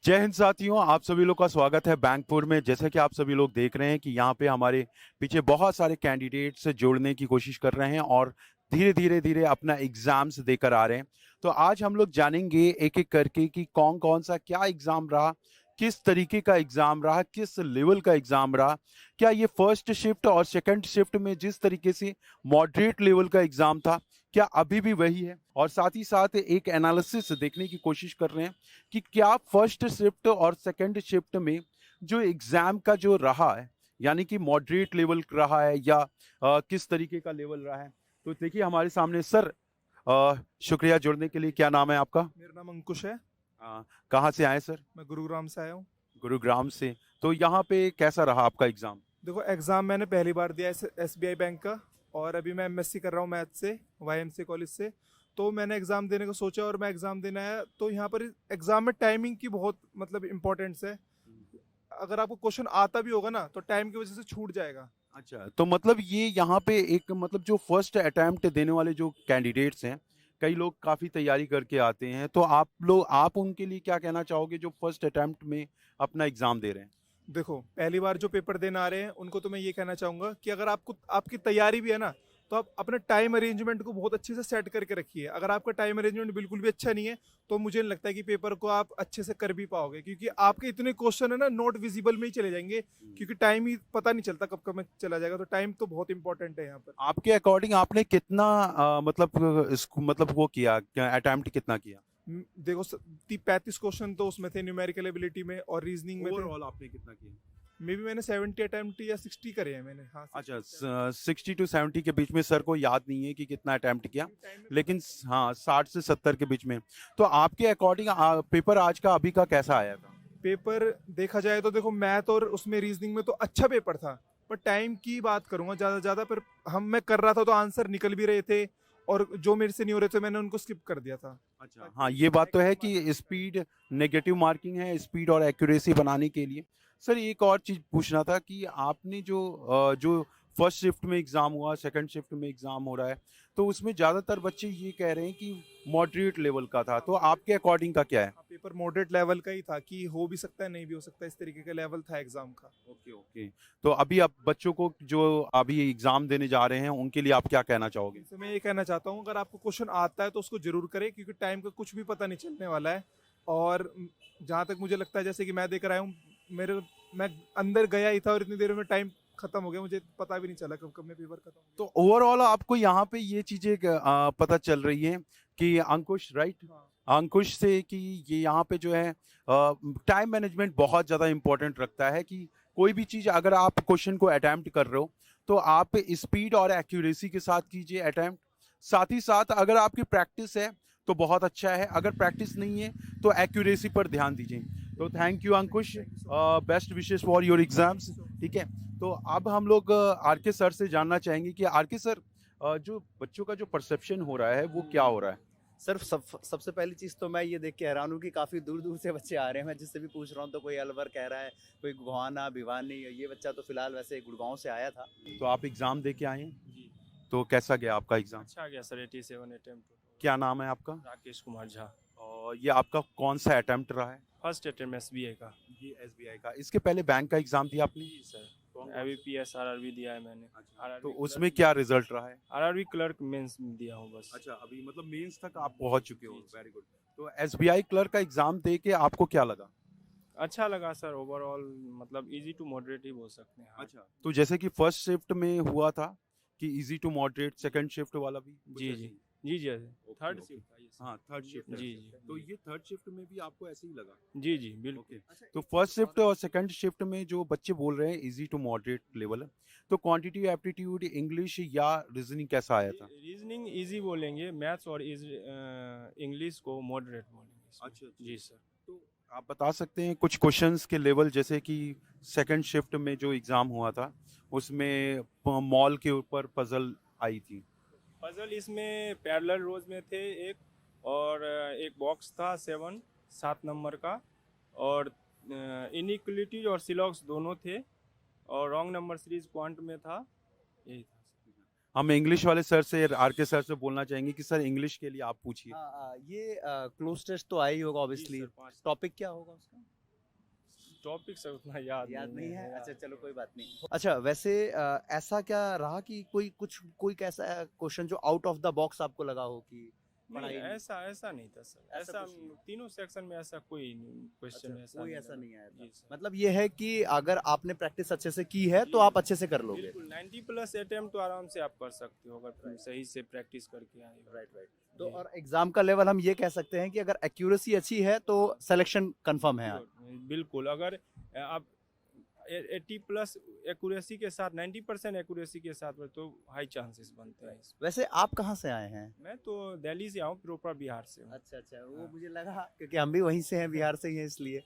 जय हिंद साथियों, आप सभी लोग का स्वागत है बैंकपुर में। जैसे कि आप सभी लोग देख रहे हैं कि यहाँ पे हमारे पीछे बहुत सारे कैंडिडेट्स जोड़ने की कोशिश कर रहे हैं और धीरे धीरे अपना एग्जाम्स देकर आ रहे हैं। तो आज हम लोग जानेंगे एक एक करके कि कौन कौन सा क्या एग्जाम रहा, किस तरीके का एग्जाम रहा, किस लेवल का एग्जाम रहा। क्या ये फर्स्ट शिफ्ट और सेकंड शिफ्ट में जिस तरीके से मॉडरेट लेवल का एग्जाम था, क्या अभी भी वही है? और साथ ही साथ एक एनालिसिस देखने की कोशिश कर रहे हैं कि क्या फर्स्ट शिफ्ट और सेकंड शिफ्ट में जो एग्जाम का जो रहा है, यानी कि मॉडरेट लेवल रहा है या किस तरीके का लेवल रहा है। तो देखिए हमारे सामने सर, शुक्रिया जुड़ने के लिए। क्या नाम है आपका? मेरा नाम अंकुश है। कहाँ से आए सर? मैं गुरुग्राम से आया हूँ। गुरुग्राम से। तो यहाँ पे कैसा रहा आपका एग्जाम? देखो, एग्ज़ाम मैंने पहली बार दिया है एसबीआई बैंक का। और अभी मैं एमएससी कर रहा हूँ मैथ से, वाईएमसी कॉलेज से। तो मैंने एग्ज़ाम देने को सोचा और मैं एग्ज़ाम देने आया। तो यहाँ पर एग्ज़ाम में टाइमिंग की बहुत मतलब इम्पोर्टेंस है। अगर आपको क्वेश्चन आता भी होगा ना तो टाइम की वजह से छूट जाएगा। अच्छा, तो मतलब ये यहाँ पे एक मतलब जो फर्स्ट अटेम्प्ट देने वाले जो कैंडिडेट्स हैं, कई लोग काफ़ी तैयारी करके आते हैं, तो आप उनके लिए क्या कहना चाहोगे जो फर्स्ट अटेम्प्ट में अपना एग्जाम दे रहे हैं? देखो, पहली बार जो पेपर देने आ रहे हैं उनको तो मैं ये कहना चाहूँगा कि अगर आपको आपकी तैयारी भी है ना, तो आप अपने टाइम अरेंजमेंट को बहुत अच्छे से सेट करके रखिए। अगर आपका टाइम अरेंजमेंट बिल्कुल भी अच्छा नहीं है तो मुझे नहीं लगता है कि पेपर को आप अच्छे से कर भी पाओगे, क्योंकि आपके इतने क्वेश्चन है ना नोट विजिबल में ही चले जाएंगे। क्योंकि टाइम ही पता नहीं चलता कब कब में चला जाएगा, तो टाइम तो बहुत इंपॉर्टेंट है यहाँ पर। आपके अकॉर्डिंग आपने कितना मतलब इसको मतलब वो किया, अटेम्प्ट कितना किया? देखो, 35 क्वेश्चन तो उसमें थे न्यूमेरिकल एबिलिटी में और रीजनिंग में थे। ओवरऑल आपने कितना किया? मे बी मैंने 70 अटेम्प्ट या 60 करे हैं मैंने। हाँ, अच्छा, 60 60 to 70 के बीच में। सर को याद नहीं है कि कितना अटेम्प्ट किया, टाइम में लेकिन हाँ 60 से 70 के बीच में। तो आपके अकॉर्डिंग पेपर आज का अभी का कैसा आया था? पेपर देखा जाए तो देखो, मैथ और उसमें रीजनिंग में तो अच्छा पेपर था। पर टाइम की बात करूंगा ज़्यादा ज़्यादा, पर मैं कर रहा था तो आंसर निकल भी रहे थे। और जो मेरे से नहीं हो रहे थे मैंने उनको स्किप कर दिया था। अच्छा, हाँ ये बात तो है कि स्पीड नेगेटिव मार्किंग है, स्पीड और एक्यूरेसी बनाने के लिए। सर एक और चीज पूछना था कि आपने जो फर्स्ट शिफ्ट में एग्जाम हुआ, सेकंड शिफ्ट में एग्जाम हो रहा है, तो उसमें ज्यादातर बच्चे ये कह रहे हैं कि मॉडरेट लेवल का था, तो आपके अकॉर्डिंग का क्या है? हाँ, पेपर मॉडरेट लेवल का ही था कि हो भी सकता है नहीं भी हो सकता, इस तरीके का लेवल था एग्जाम का। Okay okay. तो अभी आप बच्चों को जो अभी एग्जाम देने जा रहे हैं उनके लिए आप क्या कहना चाहोगे? इनसे मैं ये कहना चाहता हूँ, अगर आपको क्वेश्चन आता है तो उसको जरूर करें, क्योंकि टाइम का कुछ भी पता नहीं चलने वाला है। और जहाँ तक मुझे लगता है, जैसे कि मैं देकर आया हूँ, मैं अंदर गया ही था और इतनी देर में टाइम खत्म हो गया, मुझे पता भी नहीं चला कब कब में पेपर खत्म हो तो ओवरऑल आपको यहाँ पे ये चीजें पता चल रही हैं कि अंकुश, राइट? गया। हाँ, अंकुश से कि ये यहाँ पे जो है टाइम मैनेजमेंट बहुत ज़्यादा इंपॉर्टेंट रखता है कि कोई भी चीज़ अगर आप क्वेश्चन को अटेम्प्ट कर रहे हो तो आप स्पीड और एक्यूरेसी के साथ कीजिए अटेम्प्ट। साथ ही साथ अगर आपकी प्रैक्टिस है तो बहुत अच्छा है, अगर प्रैक्टिस नहीं है तो एक्यूरेसी पर ध्यान दीजिए। तो thank you Ankush, best wishes for your exams. ठीक है, तो अब हम लोग आर के सर से जानना चाहेंगे कि आर के सर, जो बच्चों का जो परसेप्शन हो रहा है वो क्या हो रहा है? सर सबसे पहली चीज़ तो मैं ये देख के हैरान हूँ कि काफ़ी दूर दूर से बच्चे आ रहे हैं। मैं जिससे भी पूछ रहा हूँ तो कोई अलवर कह रहा है, कोई गोहाना भिवानी। ये बच्चा तो फिलहाल वैसे गुड़गांव से आया था। तो आप एग्जाम दे के आए हैं, जी। तो कैसा गया आपका एग्जाम? अच्छा गया सर, 87 अटेम्प्ट। क्या नाम है आपका? राकेश कुमार झा। और ये आपका कौन सा अटेम्प्ट रहा है? फर्स्ट अटेम्प्ट एसबीआई का। ये एसबीआई का। इसके पहले बैंक का एग्जाम दिया आपने? जी सर, अभी पीएस आरआरबी दिया है मैंने। तो आरआरबी उसमें क्या रिजल्ट रहा है? आरआरबी क्लर्क मेंस दिया हूँ बस। अच्छा, अभी मतलब मेंस तक आप पहुंच चुके हो। जी, जी। Very good. तो एसबीआई क्लर्क का एग्जाम दे के आपको क्या लगा? अच्छा लगा सर, ओवरऑल मतलब इजी टू मॉडरेट ही बोल सकते हैं। हाँ। अच्छा, तो जैसे कि फर्स्ट शिफ्ट में हुआ था कि easy to moderate, second shift वाला भी कुछ जी ऐसे जी ही? जी जी। Third okay. शिफ्ट था ये सर। हाँ थर्ड शिफ्ट है। जी जी तो ये थर्ड शिफ्ट में भी आपको ऐसे ही लगा? जी जी बिल्कुल। ओके। तो फर्स्ट शिफ्ट और सेकंड शिफ्ट में जो बच्चे बोल रहे हैं इजी टू मॉडरेट लेवल है, तो क्वांटिटी एप्टीट्यूड इंग्लिश या रीजनिंग कैसा आया था? रीजनिंग इजी बोलेंगे, मैथ्स और इंग्लिश को मॉडरेट बोलेंगे इसमें। अच्छा, अच्छा। जी सर। तो आप बता सकते हैं कुछ क्वेश्चंस के लेवल, जैसे कि सेकंड शिफ्ट में जो एग्जाम हुआ था उसमें मॉल के ऊपर पजल आई थी। पजल इसमें पैरेलल रोज में थे एक, और एक बॉक्स था 7 नंबर का, और इनइक्वलिटी और सिलॉक्स दोनों थे, और रॉन्ग नंबर सीरीज क्वांट में था। यही था। हम इंग्लिश वाले सर से, आर के सर से बोलना चाहेंगे कि सर इंग्लिश के लिए आप पूछिए। ये क्लोज टेस्ट तो आया ही होगा ऑब्वियसली। टॉपिक क्या होगा उसका? टॉपिक से उतना याद नहीं है। अच्छा चलो कोई बात नहीं। अच्छा वैसे ऐसा क्या रहा कि कोई कैसा क्वेश्चन जो आउट ऑफ द बॉक्स आपको लगा हो कि नहीं, पढ़ाई में? ऐसा नहीं था सर। ऐसा ऐसा कुछ नहीं। तीनों सेक्शन में ऐसा कोई क्वेश्चन अच्छा, ऐसा कोई नहीं ऐसा लगा। नहीं आया था। जी सर। मतलब ये है कि अगर आपने प्रैक्टिस अच्छे से की है तो आप अच्छे से कर लोगे। बिल्कुल 90 प्लस अटेम्प्ट तो आराम से आप कर सकते हो अगर सही से प्रैक्टिस करके आए हो। राइट। तो जी। और एग्जाम का लेवल हम ये कह सकते हैं कि अगर एक्यूरेसी अच्छी है तो सिलेक्शन कंफर्म है। बिल्कुल अगर आप 80 प्लस एक्यूरेसी के साथ 90% एक्यूरेसी के साथ में तो हाई चांसेस बनते हैं इसमें। वैसे आप कहाँ से आए हैं? मैं तो दिल्ली से आऊँ, प्रॉपर बिहार से हूँ। अच्छा वो हाँ। मुझे लगा क्योंकि हम भी वहीं से हैं, बिहार से ही हैं इसलिए।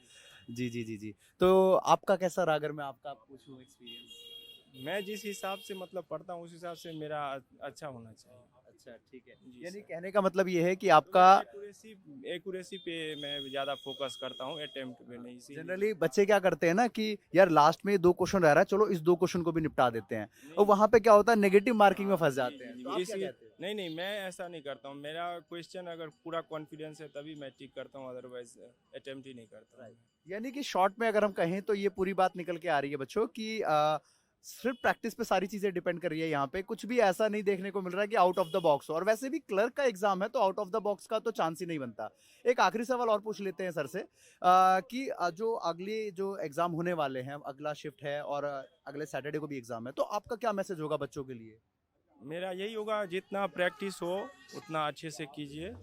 जी। तो आपका कैसा रहा अगर मैं आपका पूछूं एक्सपीरियंस? मैं जिस हिसाब से मतलब पढ़ता हूँ उस हिसाब से मेरा अच्छा होना चाहिए। अच्छा ठीक है। जी यानी सर। कहने का मतलब ये है कि तो आपका मैं एक्यूरेसी पे मैं ज़्यादा फोकस करता हूँ, अटेम्प्ट पे नहीं। इसीलिए जनरली बच्चे क्या करते हैं ना कि यार लास्ट में 2 क्वेश्चन रह रहा है, चलो इस 2 क्वेश्चन को भी निपटा देते हैं, और नहीं, वहाँ पे क्या होता है नेगेटिव मार्किंग में हाँ, फंस जी, जाते जी, हैं। जी, तो आप क्या इसी कहते हैं? नहीं मैं ऐसा नहीं करता हूँ। मेरा क्वेश्चन अगर पूरा कॉन्फिडेंस है तभी मैं टिक करता हूँ, अदरवाइज अटेम्प्ट ही नहीं करता हूँ। यानी कि शॉर्ट में अगर हम कहें तो ये पूरी बात निकल के आ रही है बच्चों कि सिर्फ प्रैक्टिस पे सारी चीजें डिपेंड कर रही है। यहाँ पे कुछ भी ऐसा नहीं देखने को मिल रहा है कि आउट ऑफ द बॉक्स। और वैसे भी क्लर्क का एग्जाम है तो आउट ऑफ द बॉक्स का तो चांस ही नहीं बनता। एक आखिरी सवाल और पूछ लेते हैं सर से कि जो अगले जो एग्जाम होने वाले हैं, अगला शिफ्ट है और अगले सैटरडे को भी एग्जाम है, तो आपका क्या मैसेज होगा बच्चों के लिए? मेरा यही होगा, जितना प्रैक्टिस हो उतना अच्छे से कीजिए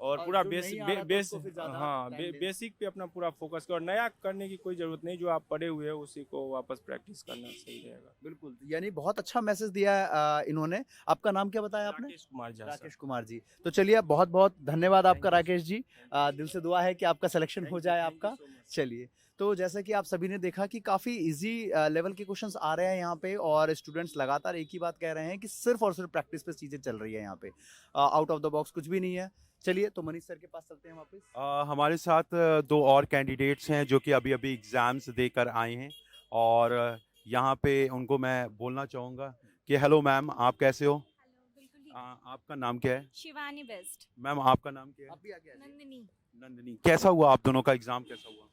और और पूरा जो नहीं आ रहा तो उसको फिर ज्यादा हाँ टाइम दें। बेसिक पे अपना पूरा फोकस करो। नया करने की कोई जरूरत नहीं, जो आप पढ़े हुए हो उसी को वापस प्रैक्टिस करना सही रहेगा। बिल्कुल, यानी बहुत अच्छा मैसेज दिया है इन्होंने। आपका नाम क्या बताया आपने? राकेश कुमार झा सर। राकेश कुमार जी। तो चलिए बहुत बहुत धन्यवाद आपका Thank you, राकेश जी। दिल से दुआ है कि आपका सिलेक्शन हो जाए आपका। चलिए, तो जैसा कि आप सभी ने देखा कि काफ़ी इजी लेवल के क्वेश्चंस आ रहे हैं यहाँ पे, और स्टूडेंट्स लगातार एक ही बात कह रहे हैं कि सिर्फ और सिर्फ प्रैक्टिस पे चीज़ें चल रही है यहाँ पे। आउट ऑफ द बॉक्स कुछ भी नहीं है। चलिए तो मनीष सर के पास चलते हैं वापस। हमारे साथ दो और कैंडिडेट्स हैं जो कि अभी अभी एग्ज़ाम्स देकर आए हैं, और यहाँ पे उनको मैं बोलना चाहूँगा कि हेलो मैम, आप कैसे हो? हेलो, बिल्कुल ठीक। आपका नाम क्या है? शिवानी बेस्ट। मैम आपका नाम क्या है? आप भी आगे आ जाइए। नंदिनी। नंदिनी। कैसा हुआ आप दोनों का एग्ज़ाम, कैसा हुआ?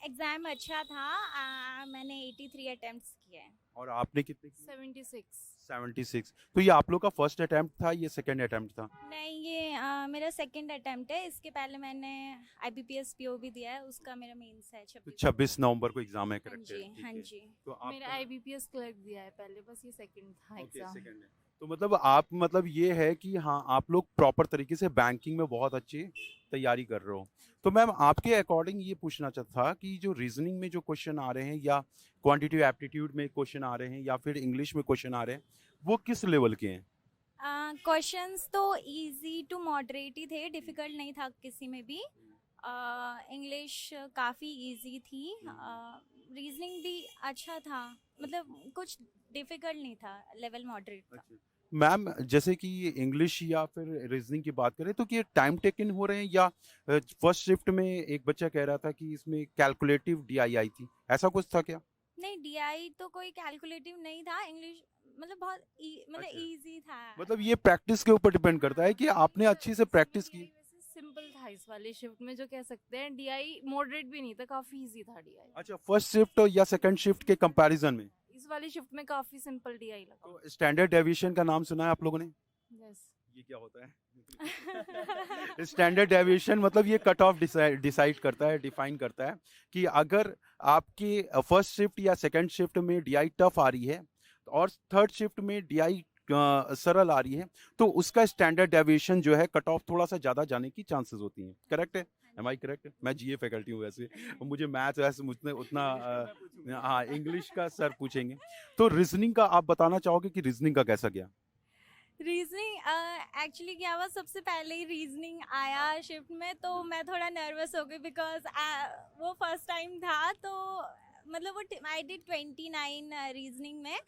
एग्ज़ाम अच्छा था। मैंने 83 अटेम्प्ट्स किए हैं। और आपने कितने किए? 76। 76। तो ये आप लोग का फर्स्ट अटेम्प्ट था, ये सेकंड अटेम्प्ट था? नहीं, ये मेरा सेकंड अटेम्प्ट है। इसके पहले मैंने IBPS PO भी दिया है, उसका मेरा मेंस है तो 26। 26 नवंबर को एग्ज़ाम है, हाँ करेक्ट जी, है? ठीक हाँ है। जी। तो मेरा आपका IBPS क्लर्क दिया है पहले, बस ये सेकंड था ओके, एग्जाम। सेकंड है। तो मतलब आप, मतलब ये है कि हाँ आप लोग प्रॉपर तरीके से बैंकिंग में बहुत अच्छी तैयारी कर रहे हो। तो मैम आपके अकॉर्डिंग ये पूछना चाहता था कि जो रीजनिंग में जो क्वेश्चन आ रहे हैं, या क्वांटिटेटिव एप्टीट्यूड में क्वेश्चन आ रहे हैं, या फिर इंग्लिश में क्वेश्चन आ रहे हैं, वो किस लेवल के हैं? क्वेश्चंस तो इजी टू मॉडरेट ही थे, डिफ़िकल्ट नहीं था किसी में भी। इंग्लिश काफ़ी इजी थी। रीजनिंग भी अच्छा था, मतलब कुछ डिफ़िकल्ट नहीं था, लेवल मॉडरेट था। मैम जैसे कि इंग्लिश या फिर रीजनिंग की बात करें तो कि टाइम टेकन हो रहे हैं, या फर्स्ट शिफ्ट में एक बच्चा कह रहा था कि इसमें कैलकुलेटिव DI आई थी, ऐसा कुछ था क्या? नहीं, DI तो कोई कैलकुलेटिव नहीं था। इंग्लिश मतलब बहुत मतलब अच्छा। इजी था। मतलब ये प्रैक्टिस के ऊपर डिपेंड करता है कि आपने अच्छी से प्रैक्टिस की। सिंपल था इस वाली शिफ्ट में, जो कह सकते हैं। DI मॉडरेट भी नहीं था, काफी इजी था DI। अच्छा, फर्स्ट शिफ्ट या सेकंड शिफ्ट के कंपैरिजन में? इस वाली शिफ्ट में काफी सिंपल DI लगा। तो स्टैंडर्ड डेविएशन का नाम सुना है आप लोगों ने? यस। ये क्या होता है? स्टैंडर्ड डेविएशन मतलब ये कट ऑफ डिसाइड करता है, डिफाइन करता है कि अगर आपकी फर्स्ट शिफ्ट या सेकंड शिफ्ट में DI टफ आ रही है और थर्ड शिफ्ट में DI सरल आ रही है, तो उसका स्टैंडर्ड डेविएशन जो है, कट ऑफ थोड़ा सा ज़्यादा जाने की चांसेस होती हैं। करेक्ट है? Am I correct? मैं GA फैकल्टी हूँ वैसे, मुझे मैथ वैसे मुझे उतना हाँ, इंग्लिश का सर पूछेंगे। तो रीजनिंग का आप बताना चाहोगे कि रीजनिंग का कैसा गया? रीजनिंग एक्चुअली क्या हुआ, सबसे पहले ही रीजनिंग आया शिफ्ट में तो मैं थोड़ा नर्वस हो गई, बिकॉज वो फर्स्ट टाइम था। तो मतलब वो आई डिड 29 रीजनिंग में।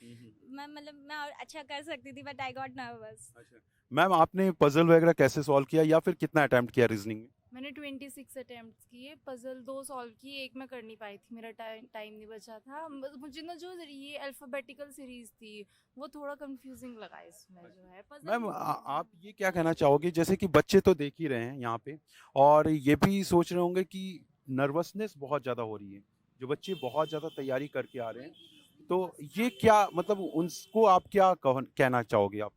मैं और अच्छा कर सकती थी, बट आई गॉट नर्वस। अच्छा मैम, आपने पजल वगैरह कैसे सॉल्व किया, या फिर कितना अटेम्प्ट किया रीजनिंग में? मैंने 26 अटेम्प्ट्स किए, पजल 2 सॉल्व की, एक मैं कर नहीं पाई थी, मेरा टाइम नहीं बचा था। मुझे ना जो ये अल्फ़ाबेटिकल सीरीज़ थी वो थोड़ा कंफ्यूजिंग लगा इसमें जो है पजल। मैम आप ये क्या कहना चाहोगे, जैसे कि बच्चे तो देख ही रहे हैं यहाँ पे और ये भी सोच रहे होंगे कि नर्वसनेस बहुत ज़्यादा हो रही है, जो बच्चे बहुत ज़्यादा तैयारी करके आ रहे हैं, तो ये क्या मतलब उनको आप क्या कहना चाहोगे आप?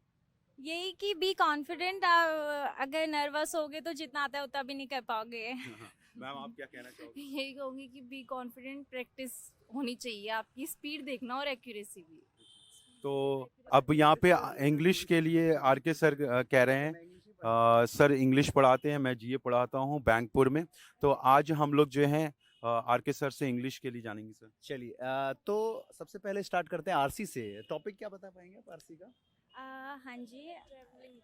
यही कि बी कॉन्फिडेंट, अगर नर्वस होगे तो जितना आता है उतना भी नहीं कर पाओगे। मैम आप क्या कहना चाहोगे? यही कहूँगी कि बी कॉन्फिडेंट, प्रैक्टिस होनी चाहिए, आपकी स्पीड देखना और एक्यूरेसी भी। तो अब यहाँ पे इंग्लिश के लिए आर के सर कह रहे हैं, सर इंग्लिश पढ़ाते हैं, मैं जीए पढ़ाता हूँ बैंकपुर में, तो आज हम लोग जो हैं आर के सर से इंग्लिश के लिए जानेंगे सर। चलिए तो सबसे पहले स्टार्ट करते हैं आरसी से। टॉपिक क्या बता पाएंगे आप आरसी का? हाँ जी,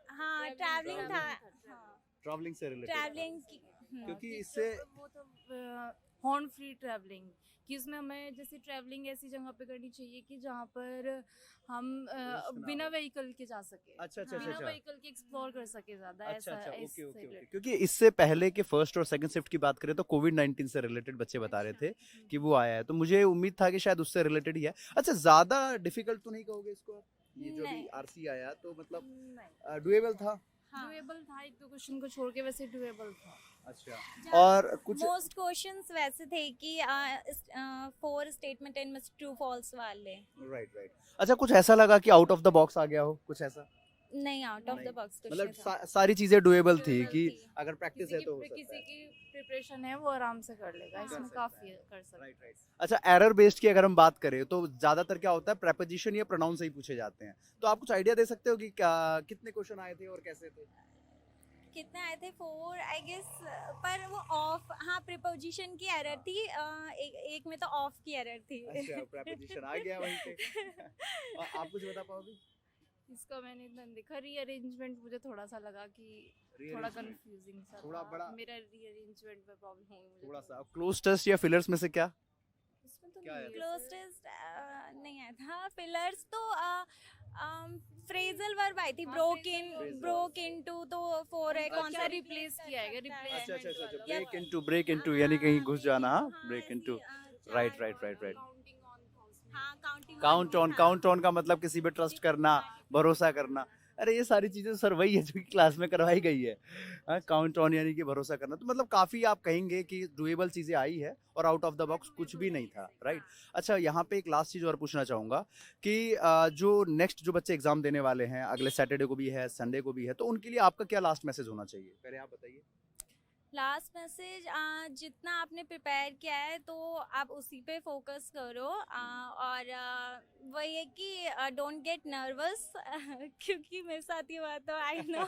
हाँ ट्रैवलिंग था, हाँ ट्रैवलिंग से रिलेटेड। ट्रैवलिंग की। क्योंकि इससे वो तो हॉर्न फ्री ट्रैवलिंग, कि उसमें हमें जैसे ट्रैवलिंग ऐसी जगह पे करनी चाहिए कि जहाँ पर हम बिना व्हीकल के जा सके। अच्छा अच्छा बिना अच्छा। व्हीकल के एक्सप्लोर कर सके ज्यादा। अच्छा ऐसा अच्छा, ओके इससे ओके ओके। related। क्योंकि इससे पहले के फर्स्ट और सेकंड शिफ्ट की बात करें तो कोविड-19 से रिलेटेड बच्चे बता रहे थे कि वो आया है, तो मुझे उम्मीद था कि शायद उससे रिलेटेड ही है। अच्छा, ज्यादा डिफिकल्ट तो नहीं कहोगे इसको आप? ये जो भी नहीं। आरसी आया तो मतलब नहीं, डुएबल था। हाँ, डुएबल था, एक दो क्वेश्चन को छोड़ के वैसे डुएबल था। अच्छा। और कुछ मोस्ट क्वेश्चंस वैसे थे कि 4 statement and miss true false वाले। Right right. अच्छा, कुछ ऐसा लगा कि आउट ऑफ द बॉक्स आ गया हो, कुछ ऐसा? नहीं, आउट ऑफ नहीं। द बॉक्स कुछ मतलब नहीं था। सारी चीजें डुएबल थी Doable कि थी। अगर प्रैक्टिस किसी है तो हो की सकता किसी है। की प्रिपरेशन है वो आराम से कर लेगा, हाँ। इसमें सकता काफी है। कर सकता है। Right right. अच्छा, एरर बेस्ड की अगर हम बात करें तो ज्यादातर क्या होता है, प्रेपोजिशन या प्रोनाउन से ही पूछे जाते हैं, तो आप कुछ आइडिया दे सकते हो कि कितने क्वेश्चन आए थे और कैसे थे? कितने आए थे? 4 आई गेस, पर वो ऑफ, हाँ प्रीपोजिशन की एरर थी, एक में तो ऑफ की एरर थी। अच्छा, प्रेपोजिशन आ गया वहीं पे। आप कुछ बता पाओगे? इसका मैंने इतना नहीं देखा, रीअरेंजमेंट मुझे थोड़ा सा लगा कि थोड़ा Rearrangement, कंफ्यूजिंग सा थोड़ा था। बड़ा- मेरा रीअरेंजमेंट में प्रॉब्लम होगी मुझे थोड़ा सा क्लोज टेस्ट या फिलर्स में से क्या? इसमें तो क्या नहीं है? है क्लोज वैसे। टेस्ट नहीं आया था। फिलर्स तो फ्रेजल वर्ब आई थी, हाँ, ब्रोक phrasal इन, verb। ब्रोक इनटू, तो 4 है, कौन सा रिप्लेस किया है? अच्छा अच्छा अच्छा, वाला। ब्रेक इनटू यानी कहीं घुस जाना। हाँ, ब्रेक ऐसी, इनटू। चार राइट राइट राइट राइट। हाँ, काउंटिंग काउंट ऑन का मतलब किसी पे ट्रस्ट करना, भरोसा करना। अरे ये सारी चीजें सर वही है जो कि क्लास में करवाई गई है। काउंट ऑन यानी कि भरोसा करना, तो मतलब काफी आप कहेंगे कि डुएबल चीजें आई है और आउट ऑफ द बॉक्स कुछ भी नहीं था, राइट? अच्छा, यहाँ पे एक लास्ट चीज और पूछना चाहूंगा कि जो नेक्स्ट जो बच्चे एग्जाम देने वाले हैं, अगले सैटरडे को भी है, संडे को भी है, तो उनके लिए आपका क्या लास्ट मैसेज होना चाहिए? पहले आप बताइए। लास्ट मैसेज, जितना आपने प्रिपेयर किया है तो आप उसी पे फोकस करो, और वही है कि डोंट गेट नर्वस, क्योंकि मेरे साथ ये बात तो आई नो।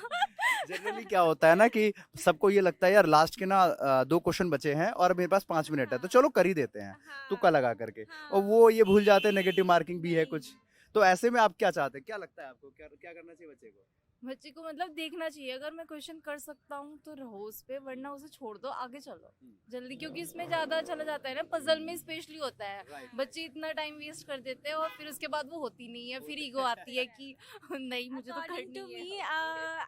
जनरली क्या होता है ना कि सबको ये लगता है यार लास्ट के ना 2 क्वेश्चन बचे हैं और मेरे पास 5 मिनट है, तो चलो कर ही देते हैं तुक्का लगा करके, और वो ये भूल जाते हैं नेगेटिव मार्किंग भी है कुछ। तो ऐसे में आप क्या चाहते हैं, क्या लगता है आपको, क्या क्या करना चाहिए बच्चे को? बच्चे को मतलब देखना चाहिए, अगर मैं क्वेश्चन कर सकता हूँ तो रहो उस पे, वरना उसे छोड़ दो, आगे चलो जल्दी, क्योंकि इसमें ज्यादा चला जाता है ना, पजल में स्पेशली होता है। बच्चे इतना टाइम वेस्ट कर देते हैं और फिर उसके बाद वो होती नहीं है, फिर ईगो आती है कि नहीं मुझे तो अकॉर्डिंग टू करनी मी, है।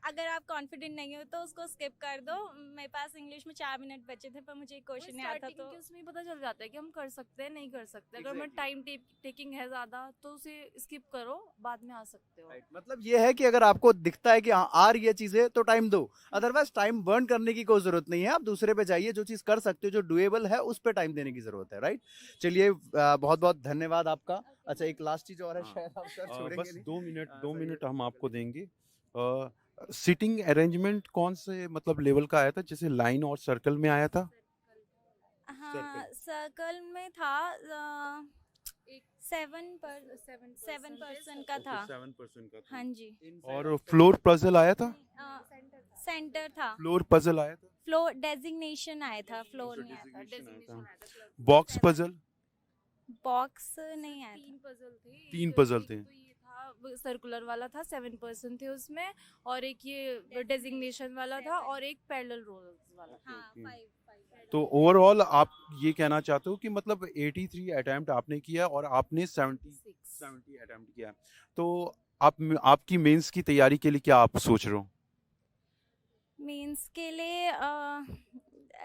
अगर आप कॉन्फिडेंट नहीं हो तो उसको स्किप कर दो। मेरे पास इंग्लिश में 4 मिनट बचे थे, पर मुझे एक क्वेश्चन नहीं आता, स्टार्टिंग तो के उसमें ही पता चल जाता है कि हम कर सकते हैं नहीं कर सकते। अगर मैं टाइम टेकिंग है ज्यादा तो उसे स्किप करो, बाद में आ सकते हो। राइट, मतलब ये है कि अगर आपको दिखता है कि हाँ आ रही है चीजें तो टाइम दो, अदरवाइज टाइम बर्न करने की कोई जरूरत नहीं है। आप दूसरे पे जाइए, जो चीज कर सकते हो, जो डुएबल है, उस पे टाइम देने की जरूरत है, राइट? चलिए बहुत बहुत धन्यवाद आपका। अच्छा, एक लास्ट चीज और है, हाँ, शायद आप सर छोड़ेंगे बस नहीं। 2 मिनट हाँ, 2 सर, मिनट ये हम आपको बताइए। देंगे। सीटिंग अरेंजमेंट कौन से मतलब लेवल का आया था, जैसे लाइन और सर्कल में आया था? हाँ सर्कल में था, 7% का था। 7% का था। हाँ जी। और फ्लोर पजल आया था? सेंटर था, फ्लोर पजल आया था? फ्लोर डेजिग्नेशन आया था, फ्लोर नहीं आया था। Designation आया था। Box puzzle? बॉक्स नहीं आया था। 3 पजल थे। 3 एक- पजल एक थे। तो ये था सर्कुलर वाला था, 7% थे उसमें, और एक ये डेजिग्नेशन वाला था, और एक पैरेलल रोल्स वाला था। हाँ, Okay. 5 तो ओवरऑल आप ये कहना चाहते हो कि मतलब 83 अटेम्प्ट आपने किया और आपने 70 अटेम्प्ट किया, तो आपकी मेंस की तैयारी के लिए क्या आप सोच रहे हो? मीन्स के लिए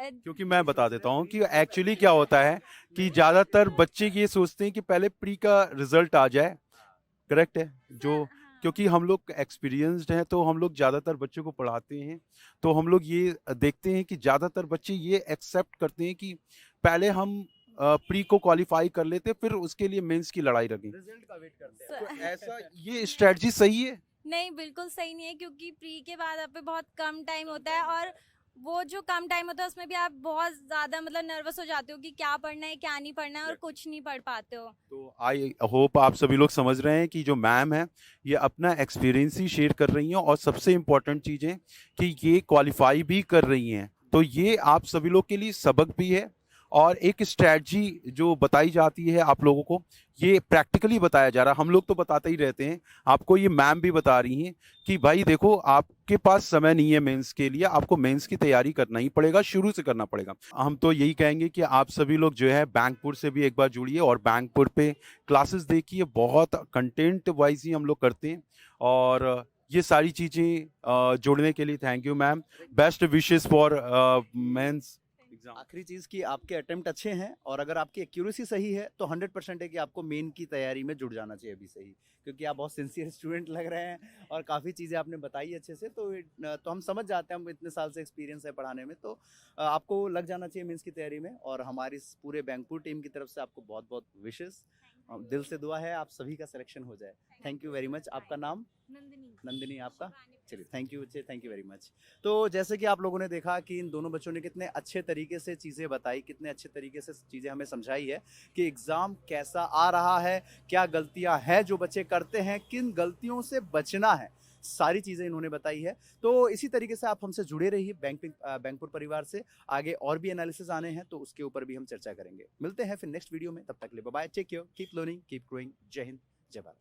क्योंकि मैं बता देता हूँ कि एक्चुअली क्या होता है कि ज़्यादातर बच्चे ये सोचते हैं कि पहले प्री का रिजल्ट आ जाए, करेक्ट है जो, क्योंकि हम लोग एक्सपीरियंस्ड हैं तो हम लोग ज़्यादातर बच्चों को पढ़ाते हैं, तो हम लोग ये देखते हैं कि ज़्यादातर बच्चे ये एक्सेप्ट करते हैं कि पहले हम प्री को क्वालिफाई कर लेते, फिर उसके लिए मेंस की लड़ाई रखें। रिजल्ट का वेट करते हैं। तो ऐसा ये स्ट्रेटजी सही है? नहीं, बिल्कुल सही नहीं है, क्योंकि प्री के बाद आप पे बहुत कम टाइम होता है, और वो जो कम टाइम होता है उसमें भी आप बहुत ज़्यादा मतलब नर्वस हो जाते हो कि क्या पढ़ना है क्या नहीं पढ़ना है, और कुछ नहीं पढ़ पाते हो। तो आई होप आप सभी लोग समझ रहे हैं कि जो मैम है ये अपना एक्सपीरियंस ही शेयर कर रही हैं, और सबसे इम्पोर्टेंट चीज़ है कि ये क्वालिफाई भी कर रही हैं, तो ये आप सभी लोग के लिए सबक भी है, और एक स्ट्रैटेजी जो बताई जाती है आप लोगों को, ये प्रैक्टिकली बताया जा रहा है। हम लोग तो बताते ही रहते हैं, आपको ये मैम भी बता रही हैं कि भाई देखो आपके पास समय नहीं है मेंस के लिए, आपको मेंस की तैयारी करना ही पड़ेगा, शुरू से करना पड़ेगा। हम तो यही कहेंगे कि आप सभी लोग जो है बैंकपुर से भी एक बार जुड़िए और बैंकपुर पे क्लासेस देखिए, बहुत कंटेंट वाइज ही हम लोग करते हैं, और ये सारी चीज़ें जोड़ने के लिए thank you ma'am. Best wishes for mains exam. आखिरी चीज कि आपके अटेम्प्ट अच्छे हैं, और अगर आपकी एक्यूरेसी सही है तो 100% है कि आपको मेन की तैयारी में जुड़ जाना चाहिए अभी से ही, क्योंकि आप बहुत सिंसियर स्टूडेंट लग रहे हैं और काफ़ी चीज़ें आपने बताई अच्छे से, तो हम समझ जाते हैं, हम इतने साल से एक्सपीरियंस है पढ़ाने में, तो आपको लग जाना चाहिए मेंस की तैयारी में। और हमारी इस पूरे बैंकपुर टीम की तरफ से आपको बहुत बहुत विशेस, दिल से दुआ है आप सभी का सिलेक्शन हो जाए। Thank you very much. आपका नाम? नंदिनी। नंदिनी आपका? चलिए, थैंक यू बच्चे, थैंक यू वेरी मच। तो जैसे कि आप लोगों ने देखा कि इन दोनों बच्चों ने कितने अच्छे तरीके से चीज़ें बताई, कितने अच्छे तरीके से चीज़ें हमें समझाई है कि एग्ज़ाम कैसा आ रहा है, क्या गलतियां हैं जो बच्चे करते हैं, किन गलतियों से बचना है, सारी चीज़ें इन्होंने बताई है। तो इसी तरीके से आप हमसे जुड़े रहिए बैंकपुर परिवार से। आगे और भी एनालिसिस आने हैं तो उसके ऊपर भी हम चर्चा करेंगे। मिलते हैं फिर नेक्स्ट वीडियो में, तब तक के लिए bye bye, take care, keep learning, keep growing. जय हिंद, जय भारत।